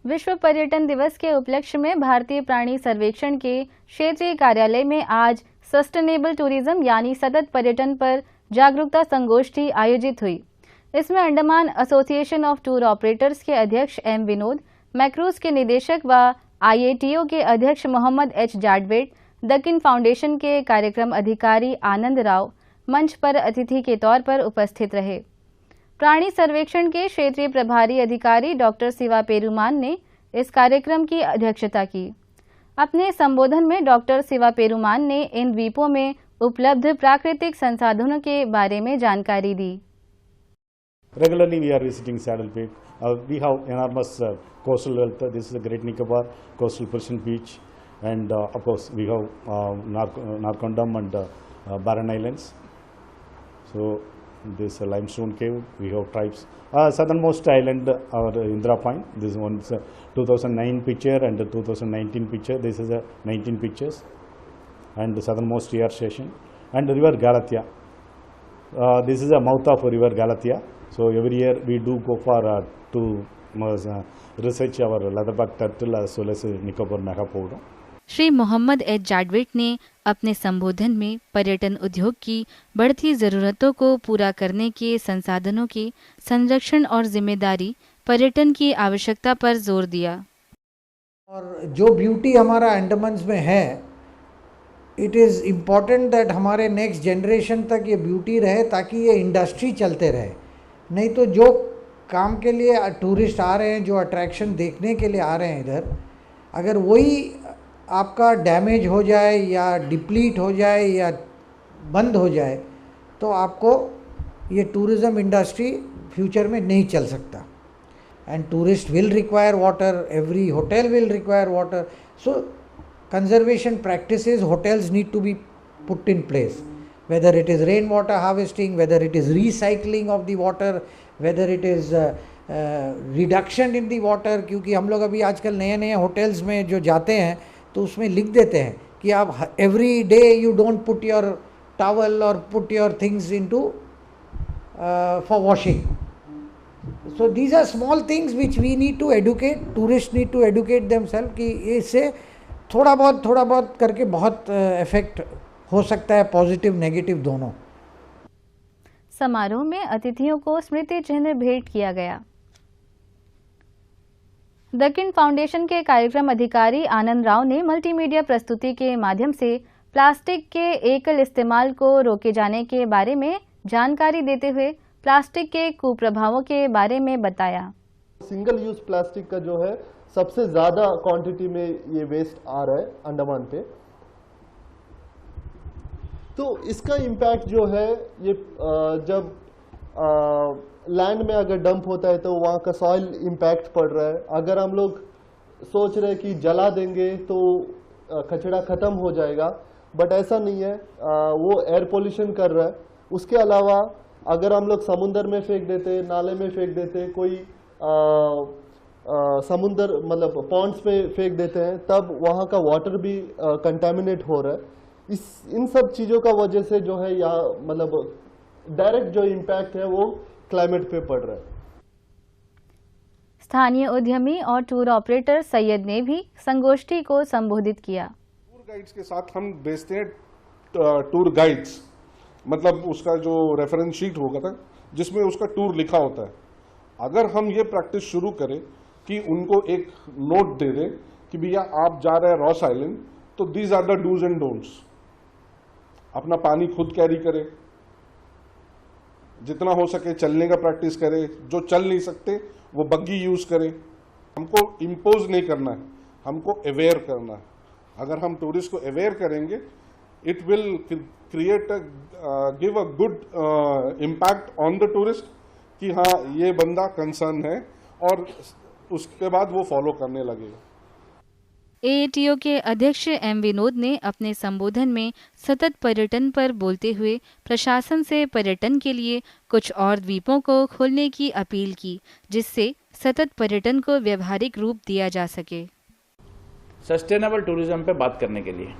विश्व पर्यटन दिवस के उपलक्ष्य में भारतीय प्राणी सर्वेक्षण के क्षेत्रीय कार्यालय में आज सस्टेनेबल टूरिज्म यानी सतत पर्यटन पर जागरूकता संगोष्ठी आयोजित हुई। इसमें Andaman association of tour operators के अध्यक्ष एम विनोद, मैक्रूज के निदेशक व IATO के अध्यक्ष मोहम्मद H जाडवेट, दक्कन फाउंडेशन के कार्यक्रम अधिकारी आनंद राव मंच पर अतिथि के तौर पर उपस्थित रहे। प्राणी सर्वेक्षण के क्षेत्रीय प्रभारी अधिकारी डॉक्टर शिवा पेरुमान ने इस कार्यक्रम की अध्यक्षता की। अपने संबोधन में डॉक्टर शिवा पेरुमान ने इन द्वीपों में उपलब्ध प्राकृतिक संसाधनों के बारे में जानकारी दी। Regularly we are visiting Saddle Peak. We have enormous coastal wealth. This is the Great Nicobar Coastal Persian Beach, and of course we have Narcondam and Barren Islands. So this limestone cave, we have tribes. Southernmost island, our Indra Point. This one is a 2009 picture and a 2019 picture. This is a 19 pictures. And the southernmost air station and River Galathea. This is a mouth of River Galathea. So every year we do go for to research our leatherback turtle as well as Nicobar Megapoda. Shri Mohammad H जाडवेट ने अपने संबोधन में पर्यटन उद्योग की बढ़ती ज़रूरतों को पूरा करने के संसाधनों के संरक्षण और जिम्मेदारी पर्यटन की आवश्यकता पर जोर दिया। और जो ब्यूटी हमारा अंडमान में है, इट इज़ इम्पॉर्टेंट दैट हमारे नेक्स्ट जनरेशन तक ये ब्यूटी रहे ताकि ये इंडस्ट्री चलते रहे। नहीं तो जो काम के लिए टूरिस्ट आ रहे हैं, जो अट्रैक्शन देखने के लिए आ रहे हैं इधर, अगर वही आपका डैमेज हो जाए या डिप्लीट हो जाए या बंद हो जाए तो आपको ये टूरिज़्म इंडस्ट्री फ्यूचर में नहीं चल सकता। And tourist will require water, every hotel will require water, so conservation practices, hotels need to be put in place, whether it is rainwater harvesting, whether it is recycling of the water, whether it is reduction in the water। क्योंकि हम लोग अभी आजकल नए नए hotels में जो जाते हैं तो उसमें लिख देते हैं कि आप every day you don't put your towel और put your things into for washing. So these are small things which we need to educate, tourists need to educate themselves कि इससे थोड़ा बहुत करके बहुत इफेक्ट हो सकता है, पॉजिटिव नेगेटिव दोनों। समारोह में अतिथियों को स्मृति चिन्ह भेंट किया गया। दक्कन फाउंडेशन के कार्यक्रम अधिकारी आनंद राव ने मल्टीमीडिया प्रस्तुति के माध्यम से प्लास्टिक के एकल इस्तेमाल को रोके जाने के बारे में जानकारी देते हुए प्लास्टिक के कुप्रभावों के बारे में बताया। सिंगल यूज प्लास्टिक का जो है सबसे ज़्यादा क्वांटिटी में ये वेस्ट आ रहा है अंडमान पे। तो इसका इम्पैक्ट जो है ये जब लैंड में अगर डंप होता है तो वहाँ का सॉइल इम्पैक्ट पड़ रहा है। अगर हम लोग सोच रहे हैं कि जला देंगे तो कचरा ख़त्म हो जाएगा, बट ऐसा नहीं है, वो एयर पोल्यूशन कर रहा है। उसके अलावा अगर हम लोग समुंदर में फेंक देते, नाले में फेंक देते, कोई समुंदर मतलब पॉन्ड्स में फेंक देते हैं, तब वहाँ का वाटर भी कंटामिनेट हो रहा है। इन सब चीज़ों का वजह से जो है यहाँ मतलब डायरेक्ट जो इम्पैक्ट है वो क्लाइमेट पे पड़ रहा है। स्थानीय उद्यमी और टूर ऑपरेटर सैयद ने भी संगोष्ठी को संबोधित किया। टूर गाइड्स के साथ हम भेजते हैं टूर गाइड्स, मतलब उसका जो रेफरेंस शीट होगा था जिसमें उसका टूर लिखा होता है। अगर हम ये प्रैक्टिस शुरू करें कि उनको एक नोट दे दें कि भैया आप जा रहे हैं रॉस आइलैंड, तो these are the dos and don'ts. अपना पानी खुद कैरी करें, जितना हो सके चलने का प्रैक्टिस करें, जो चल नहीं सकते वो बग्गी यूज करें। हमको इम्पोज नहीं करना है, हमको अवेयर करना है। अगर हम टूरिस्ट को अवेयर करेंगे, it will create give a good impact on the tourist कि हाँ ये बंदा कंसर्न है, और उसके बाद वो फॉलो करने लगेगा। AATO के अध्यक्ष एम विनोद ने अपने संबोधन में सतत पर्यटन पर बोलते हुए प्रशासन से पर्यटन के लिए कुछ और द्वीपों को खोलने की अपील की, जिससे सतत पर्यटन को व्यवहारिक रूप दिया जा सके। सस्टेनेबल टूरिज्म पे बात करने के लिए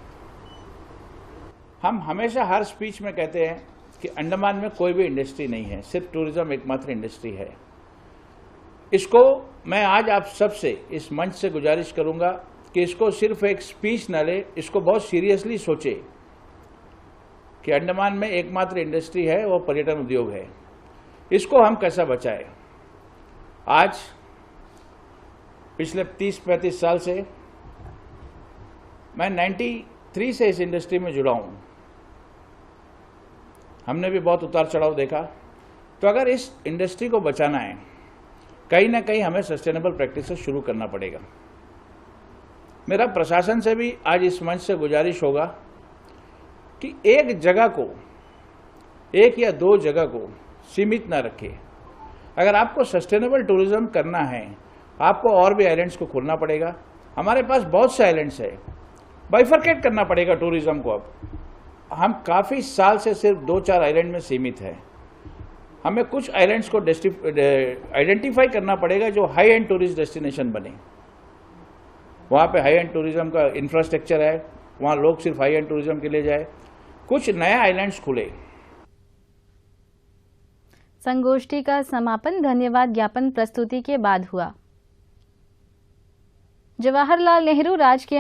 हम हमेशा हर स्पीच में कहते हैं कि अंडमान में कोई भी इंडस्ट्री नहीं है, सिर्फ टूरिज्म एकमात्र इंडस्ट्री है। इसको मैं आज आप सबसे इस मंच से गुजारिश करूंगा कि इसको सिर्फ एक स्पीच न ले, इसको बहुत सीरियसली सोचे कि अंडमान में एकमात्र इंडस्ट्री है वो पर्यटन उद्योग है, इसको हम कैसा बचाएं। आज पिछले 30-35 साल से मैं 93 से इस इंडस्ट्री में जुड़ा हूं, हमने भी बहुत उतार चढ़ाव देखा। तो अगर इस इंडस्ट्री को बचाना है, कहीं ना कहीं हमें सस्टेनेबल प्रैक्टिसेस शुरू करना पड़ेगा। मेरा प्रशासन से भी आज इस मंच से गुजारिश होगा कि एक जगह को, एक या दो जगह को सीमित ना रखें। अगर आपको सस्टेनेबल टूरिज्म करना है, आपको और भी आइलैंड्स को खोलना पड़ेगा। हमारे पास बहुत से आइलैंड्स है, बाइफरकेट करना पड़ेगा टूरिज्म को। अब हम काफ़ी साल से सिर्फ 2-4 आइलैंड में सीमित है। हमें कुछ आइलैंड्स को आइडेंटिफाई करना पड़ेगा जो हाई एंड टूरिस्ट डेस्टिनेशन बने। वहाँ पे हाई एंड टूरिज्म का इंफ्रास्ट्रक्चर है, वहाँ लोग सिर्फ हाई एंड टूरिज्म के लिए जाए। कुछ नया आइलैंड्स खुले। संगोष्ठी का समापन धन्यवाद ज्ञापन प्रस्तुति के बाद हुआ। जवाहरलाल नेहरू राजकीय